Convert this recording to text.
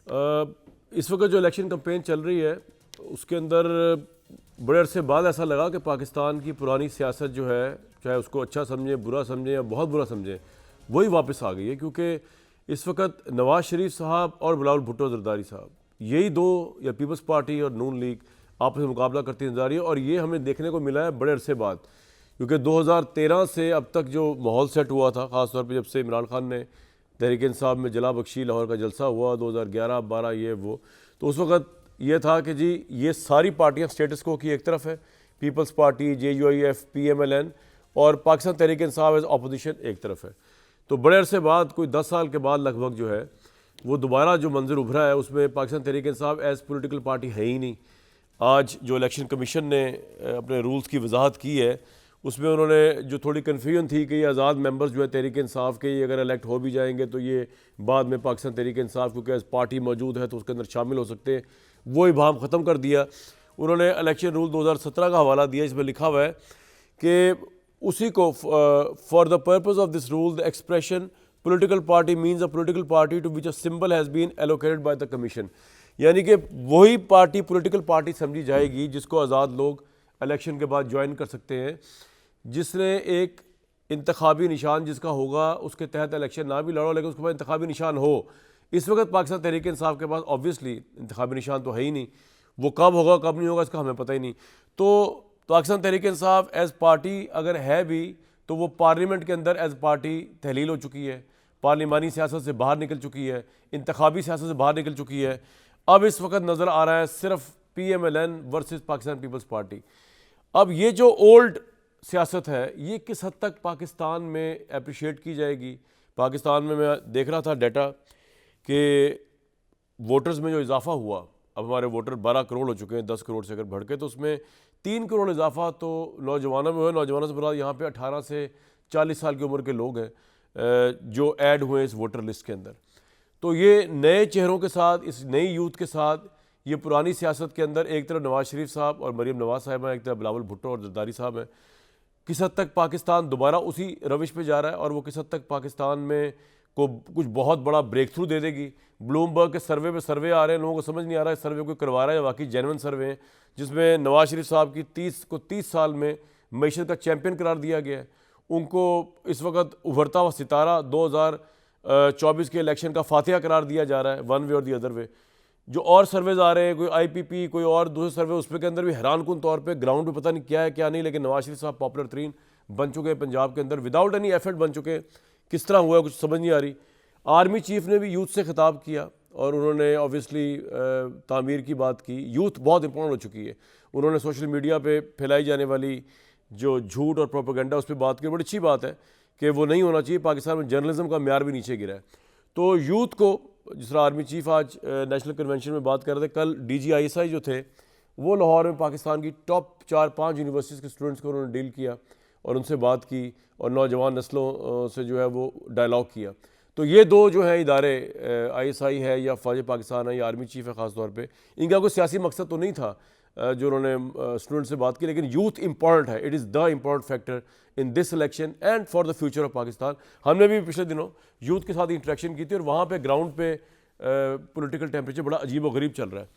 इस वक्त जो इलेक्शन कैंपेन चल रही है उसके अंदर बड़े अरसे बाद ऐसा लगा कि पाकिस्तान की पुरानी सियासत जो है, चाहे उसको अच्छा समझें, बुरा समझें या बहुत बुरा समझें, वही वापस आ गई है। क्योंकि इस वक्त नवाज़ शरीफ साहब और बिलावल भुट्टो जरदारी साहब, यही दो, या पीपल्स पार्टी और नून लीग, आपस में मुकाबला करती नजर आ रही है। और ये हमें देखने को मिला है बड़े अरसे बाद, क्योंकि 2013 से अब तक जो माहौल सेट हुआ था, ख़ासतौर पर जब से इमरान खान ने तहरीक इंसाफ में जला बख्शी, लाहौर का जलसा हुआ 2011-12, ये वो, तो उस वक्त ये था कि जी ये सारी पार्टियां स्टेटस को की एक तरफ है, पीपल्स पार्टी, JUIF, PMLN और पाकिस्तान तहरीक इंसाफ एज अपोजिशन एक तरफ है। तो बड़े अरसे बाद, कोई 10 साल के बाद लगभग जो है, वो दोबारा जो मंजर उभरा है उसमें Pakistan Tehreek Insaf as political party है ही नहीं। आज जो इलेक्शन कमीशन ने अपने रूल्स की वजाहत की है, उसमें उन्होंने जो थोड़ी कन्फ्यूजन थी कि ये आज़ाद मेंबर्स जो है तहरीक इंसाफ के, ये अगर इलेक्ट हो भी जाएंगे तो ये बाद में पाकिस्तान तहरीक इंसाफ क्योंकि एज पार्टी मौजूद है तो उसके अंदर शामिल हो सकते हैं, वो इबाम ख़त्म कर दिया। उन्होंने इलेक्शन रूल 2017 का हवाला दिया, इसमें लिखा हुआ है कि उसी को for the purpose of this rule the expression political party means a political party to which a symbol has been allocated by the commission. यानी कि वही पार्टी पोलिटिकल पार्टी समझी जाएगी जिसको आज़ाद लोग इलेक्शन के बाद ज्वाइन कर सकते हैं, जिसने एक इंतखाबी निशान जिसका होगा उसके तहत इलेक्शन ना भी लड़ो लेकिन उसके पास इंतखाबी निशान हो। इस वक्त पाकिस्तान तहरीक इंसाफ के पास ऑब्वियसली इंतखाबी निशान तो है ही नहीं, वो कब होगा कब नहीं होगा इसका हमें पता ही नहीं। तो पाकिस्तान तहरीक इंसाफ एज पार्टी अगर है भी तो वो पार्लियामेंट के अंदर एज पार्टी तहलील हो चुकी है, पार्लिमानी सियासत से बाहर निकल चुकी है, इंतखाबी सियासत से बाहर निकल चुकी है। अब इस वक्त नज़र आ रहा है सिर्फ PMLN versus Pakistan peoples party. अब ये जो ओल्ड सियासत है ये किस हद तक पाकिस्तान में अप्रिशिएट की जाएगी। पाकिस्तान में मैं देख रहा था डाटा कि वोटर्स में जो इजाफा हुआ, अब हमारे वोटर 12 करोड़ हो चुके हैं, 10 करोड़ से अगर बढ़ के, तो उसमें 3 करोड़ इजाफा तो नौजवानों में हुआ। नौजवानों से बुरा यहाँ पे 18 से 40 साल की उम्र के लोग हैं जो ऐड हुए इस वोटर लिस्ट के अंदर। तो ये नए चेहरों के साथ, इस नई यूथ के साथ, ये पुरानी सियासत के अंदर एक तरफ नवाज़ शरीफ साहब और मरीम नवाज़ साहब हैं, एक तरफ बिलावल भुट्टो और जरदारी साहब हैं, किस हद तक पाकिस्तान दोबारा उसी रविश पे जा रहा है और वो किस हद तक पाकिस्तान में को कुछ बहुत बड़ा ब्रेक थ्रू दे देगी। ब्लूमबर्ग के सर्वे पे सर्वे आ रहे हैं, लोगों को समझ नहीं आ रहा है सर्वे को करवा रहा है वाकई जेन्युइन सर्वे हैं, जिसमें नवाज़ शरीफ साहब की 30 साल में मईशत का चैम्पियन करार दिया गया है। उनको इस वक्त उभरता हुआ सितारा 2024 के इलेक्शन का फातिहा करार दिया जा रहा है, वन वे और दी अदर वे। जो और सर्वेज आ रहे हैं, कोई IPP, कोई और दूसरे सर्वे, उसमें के अंदर भी हैरानकुन तौर पे ग्राउंड पे पता नहीं क्या है क्या नहीं, लेकिन नवाज शरीफ साहब पॉपुलर तरीन बन चुके हैं पंजाब के अंदर, विदाउट एनी एफर्ट बन चुके हैं। किस तरह हुआ है कुछ समझ नहीं आ रही। आर्मी चीफ ने भी यूथ से खिताब किया और उन्होंने ऑब्वियसली तामीर की बात की। यूथ बहुत इंपॉर्टेंट हो चुकी है। उन्होंने सोशल मीडिया पर फैलाई जाने वाली जो झूठ और प्रोपेगेंडा उस पर बात की। बड़ी अच्छी बात है कि वो नहीं होना चाहिए। पाकिस्तान में जर्नलिज्म का म्यार भी नीचे गिरा है। तो यूथ को, जिस तरह आर्मी चीफ आज नेशनल कन्वेंशन में बात कर रहे थे, कल DGISI जो थे वो लाहौर में पाकिस्तान की टॉप 4-5 यूनिवर्सिटीज़ के स्टूडेंट्स को उन्होंने डील किया और उनसे बात की और नौजवान नस्लों से जो है वो डायलॉग किया। तो ये दो जो हैं इदारे, ISI है या फौज पाकिस्तान है या आर्मी चीफ है, ख़ास तौर पे इनका कोई सियासी मकसद तो नहीं था जो उन्होंने स्टूडेंट से बात की, लेकिन यूथ इंपॉर्टेंट है। It is the important factor in this election and for the future of Pakistan. हमने भी पिछले दिनों यूथ के साथ इंटरेक्शन की थी और वहाँ पे ग्राउंड पे पॉलिटिकल टेम्परेचर बड़ा अजीब व गरीब चल रहा है।